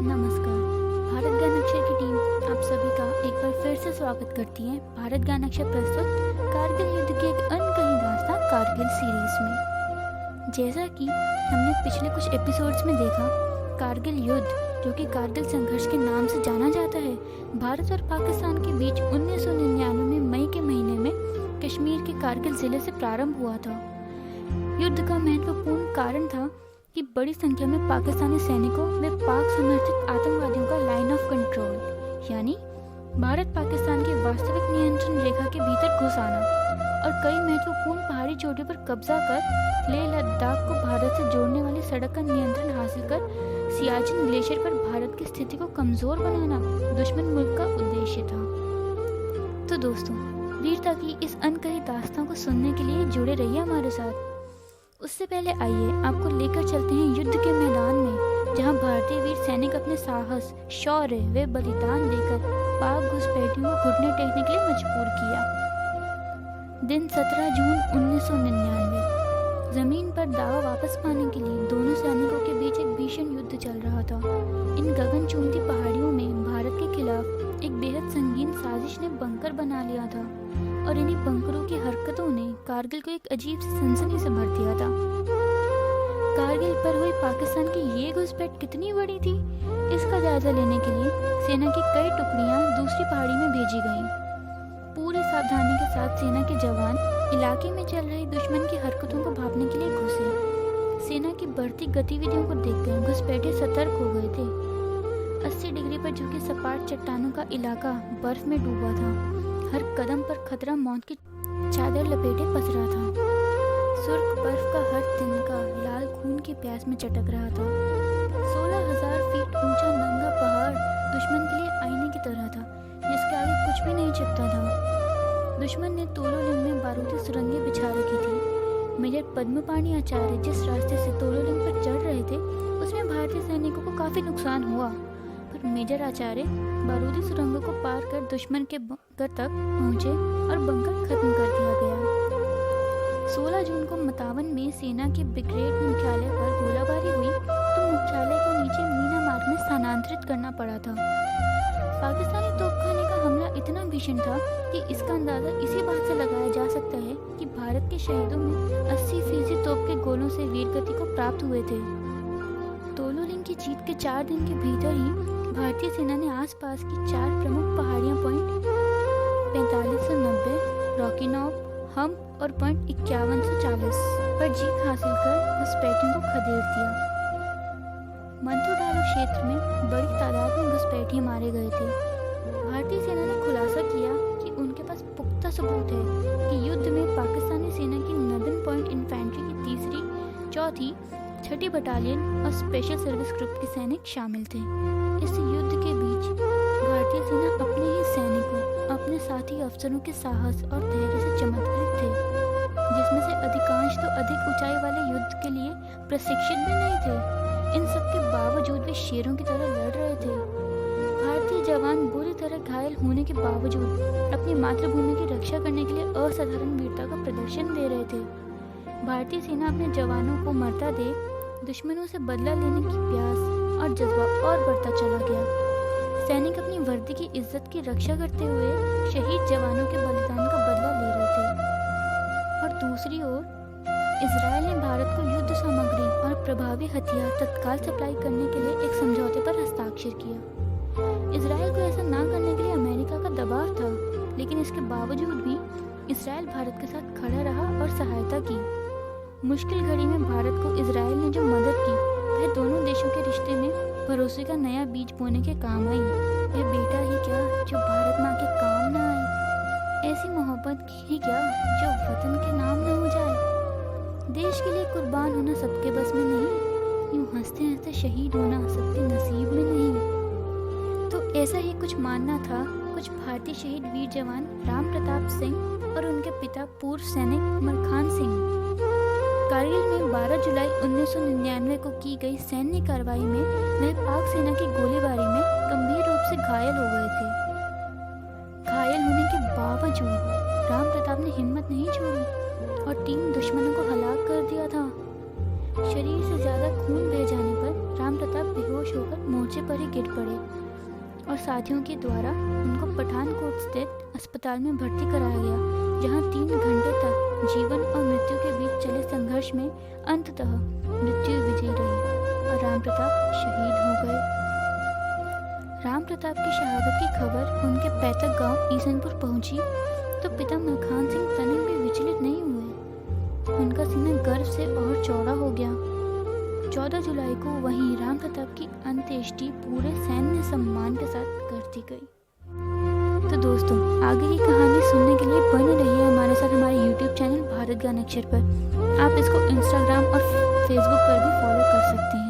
नमस्कार। भारत ज्ञान अक्षर की टीम आप सभी का एक बार फिर से स्वागत करती है भारत ज्ञान अक्षर प्रस्तुत कारगिल युद्ध की एक अनकही दास्तां कारगिल सीरीज में। जैसा कि हमने पिछले कुछ एपिसोड्स में देखा, कारगिल युद्ध जो कि कारगिल संघर्ष के नाम से जाना जाता है, भारत और पाकिस्तान के बीच 1999 में मई के महीने में कश्मीर के कारगिल जिले से प्रारंभ हुआ था। युद्ध का महत्वपूर्ण कारण था कि बड़ी संख्या में पाकिस्तानी सैनिकों व पाक समर्थित आतंकवादियों का लाइन ऑफ कंट्रोल यानी भारत पाकिस्तान की वास्तविक नियंत्रण रेखा के भीतर घुस आना और कई महत्वपूर्ण पहाड़ी चोटियों पर कब्जा कर लेह लद्दाख को भारत से जोड़ने वाली सड़क का नियंत्रण हासिल कर सियाचिन ग्लेशियर पर भारत की स्थिति को कमजोर बनाना दुश्मन मुल्क का उद्देश्य था। तो दोस्तों, वीरता की इस अनकही दास्तां को सुनने के लिए जुड़े रहिए हमारे साथ। उससे पहले आइए आपको लेकर चलते हैं युद्ध के मैदान में, जहां भारतीय वीर सैनिक अपने साहस, शौर्य व बलिदान देकर पाक घुसपैठियों को घुटने टेकने के लिए मजबूर किया। दिन 17 जून 1999। जमीन पर दावा वापस पाने के लिए दोनों सैनिकों के बीच एक भीषण युद्ध चल रहा था। इन गगनचुंबी पहाड़ियों में भारत के खिलाफ एक बेहद संगीन साजिश ने बंकर बना लिया था और इन्हीं बंकरों की हरकतों ने कारगिल को एक अजीब सी सनसनी से भर दिया था। कारगिल पर हुई पाकिस्तान की ये घुसपैठ कितनी बड़ी थी, इसका जायजा लेने के लिए सेना की कई टुकड़ियां दूसरी पहाड़ी में भेजी गईं। पूरी सावधानी के साथ सेना के जवान इलाके में चल रही दुश्मन की हरकतों को भांपने के लिए घुसे। सेना की बढ़ती गतिविधियों को देखकर घुसपैठे सतर्क हो गए थे। 80 डिग्री पर झुकी सपाट चट्टानों का इलाका बर्फ में डूबा था। हर कदम पर खतरा मौत की चादर लपेटे पसरा था। सुर्ख बर्फ का हर तिनका लाल खून की प्यास में चटक रहा था। 16,000 फीट ऊंचा नंगा पहाड़ दुश्मन के लिए आईने की तरह था, जिसके आगे कुछ भी नहीं छिपता था। दुश्मन ने तोलोलिंग में बारूदी सुरंगें बिछा रखी थी। मेजर पद्मपाणी आचार्य जिस रास्ते से तोलोलिंग पर चढ़ रहे थे, उसमें भारतीय सैनिकों को काफी नुकसान हुआ, पर मेजर आचार्य बारूदी सुरंगों को पार कर दुश्मन के बंकर तक पहुंचे और बंकर खत्म कर दिया गया। 16 जून को मतावन में सेना के ब्रिगेड मुख्यालय पर गोलाबारी हुई तो मुख्यालय को नीचे मीना मार्ग में स्थानांतरित करना पड़ा था। पाकिस्तानी तोपखाने का हमला इतना भीषण था कि इसका अंदाजा इसी बात से लगाया जा सकता है कि भारत के शहीदों में 80% तोप के गोलों से वीरगति को प्राप्त हुए थे। तोलोलिंग की जीत के 4 दिन के भीतर ही भारतीय सेना ने आसपास की 4 प्रमुख पहाड़ियां पॉइंट 4590, रॉकी नॉब, हम और पॉइंट 5140 पर जीत हासिल कर घुसपैठियों को खदेड़ दिया। मंथुडालो क्षेत्र में बड़ी तादाद में घुसपैठिए मारे गए थे। भारतीय सेना ने खुलासा किया कि उनके पास पुख्ता सबूत है कि युद्ध में पाकिस्तानी सेना की नदन पॉइंट इन्फेंट्री की 3री, 4थी, 6ठी बटालियन और स्पेशल सर्विस ग्रुप के सैनिक शामिल थे। इस युद्ध के बीच भारतीय सेना अपने ही सैनिकों, अपने साथी अफसरों के साहस और धैर्य से चमत्कृत थे, जिसमें से अधिकांश तो अधिक ऊंचाई वाले युद्ध के लिए प्रशिक्षित भी नहीं थे। इन सब के बावजूद वे शेरों की तरह लड़ रहे थे। भारतीय जवान बुरी तरह घायल होने के बावजूद अपनी मातृभूमि की रक्षा करने के लिए असाधारण वीरता का प्रदर्शन दे रहे थे। भारतीय सेना अपने जवानों को मरता देख दुश्मनों से बदला लेने की प्यास और जज्बा और बढ़ता चला गया। सैनिक अपनी वर्दी की इज्जत की रक्षा करते हुए शहीद जवानों के बलिदान का बदला ले रहे थे। और दूसरी ओर इजराइल ने भारत को युद्ध सामग्री और प्रभावी हथियार तत्काल सप्लाई करने के लिए एक समझौते पर हस्ताक्षर किया। इजराइल को ऐसा ना करने के लिए अमेरिका का दबाव था, लेकिन इसके बावजूद भी इजराइल भारत के साथ खड़ा रहा और सहायता की। मुश्किल घड़ी में भारत को इजराइल ने जो मदद की, वह दोनों देशों के रिश्ते में भरोसे का नया बीज बोने के काम आई। यह बेटा ही क्या जो भारत माँ के काम ना आए, ऐसी मोहब्बत ही क्या जो वतन के नाम न हो जाए। देश के लिए कुर्बान होना सबके बस में नहीं, यूं हंसते हंसते शहीद होना सबके नसीब में नहीं। तो ऐसा ही कुछ मानना था कुछ भारतीय शहीद वीर जवान राम प्रताप सिंह और उनके पिता पूर्व सैनिक मलखान सिंह। कारगिल में 12 जुलाई 1999 को की गई सैन्य कार्रवाई में वह पाक सेना की गोलीबारी में गंभीर रूप से घायल हो गए थे। घायल होने के बावजूद राम प्रताप ने हिम्मत नहीं छोड़ी और 3 दुश्मनों को हलाक कर दिया था। शरीर से ज्यादा खून बह जाने पर राम प्रताप बेहोश हो होकर मोर्चे पर ही गिर पड़े और साथियों के द्वारा उनको पठानकोट स्थित अस्पताल में भर्ती कराया गया, जहां 3 घंटे तक जीवन और मृत्यु के बीच चले संघर्ष में अंततः मृत्यु विजयी रही और राम प्रताप शहीद हो गए। राम प्रताप की शहादत की खबर उनके पैतृक गांव ईसनपुर पहुंची तो पिता मलखान सिंह तनिक भी विचलित नहीं हुए। उनका सीना गर्व से और चौड़ा हो गया। 14 जुलाई को वहीं राम प्रताप की अंत्येष्टि पूरे सैन्य सम्मान के साथ कर दी गई। तो दोस्तों, आगे की कहानी सुनने के लिए बने रहिए हमारे साथ हमारे YouTube चैनल भारत ज्ञान अक्षर पर। आप इसको Instagram और Facebook पर भी फॉलो कर सकते हैं।